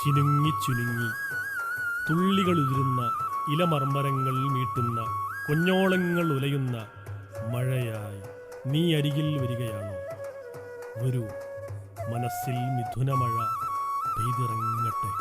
ചിനുങ്ങി ചുനുങ്ങി തുള്ളികളുതിരുന്ന ഇലമർമരങ്ങൾ മീട്ടുന്ന കുഞ്ഞോളങ്ങൾ ഉലയുന്ന മഴയായി നീ അരികിൽ വരികയാണോ? വരൂ, മനസ്സിൽ മിഥുനമഴ പെയ്തിറങ്ങട്ടെ.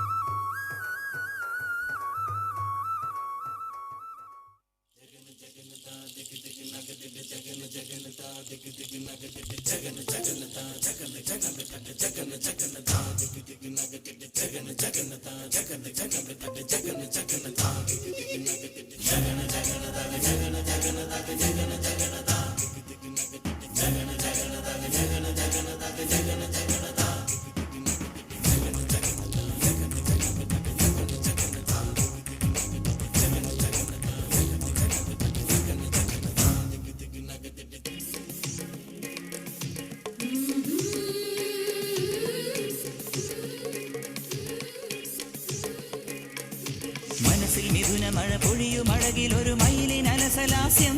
മനസ്സിൽ മിഥുന മഴ പൊഴിയും അഴകിലൊരു മയിലിനലസലാസ്യം,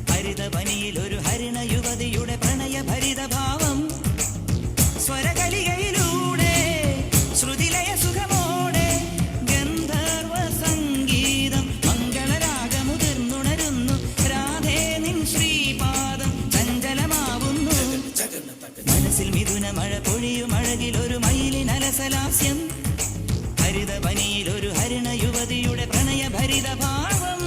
ഹരിതവനിയിൽ ഒരു ഹരിണ യുവതിയുടെ പ്രണയഭരിത ഭാവം, സ്വരകലികയിലൂടെ ശ്രുതിലയ സുഖമോടെ ഗന്ധർവ സംഗീതം മംഗളരാഗമുതിർന്നുണരുന്നു. രാധേ നിൻ ശ്രീപാദം ചഞ്ചലമാവുന്നു. മനസ്സിൽ മിഥുന മഴ പൊഴിയും അഴകിലൊരു മയിലിനലസലാസ്യം, ഹരിതവനിയിൽ ഒരു ഹരിണ യുവതിയുടെ പ്രണയഭരിത ഭാവം.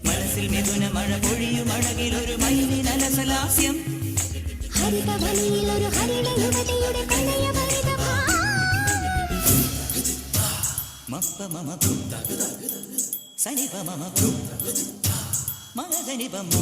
മനസ്സിൽ മിഥുന മഴ പൊഴിയും അഴകിലൊരു മയിലിനലസലാസ്യം, ഹരിതവനിയിൽ ഒരു ഹരിണ യുവതിയുടെ പ്രണയഭരിത ഭാവം. മപ്പ മമ സനിപ മമ മഗനിപ മമ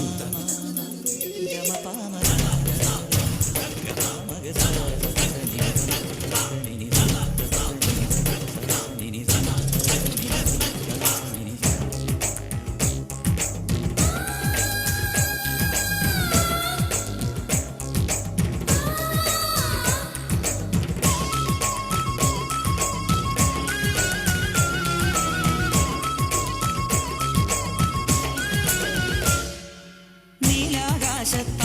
നീലാകാശത്ത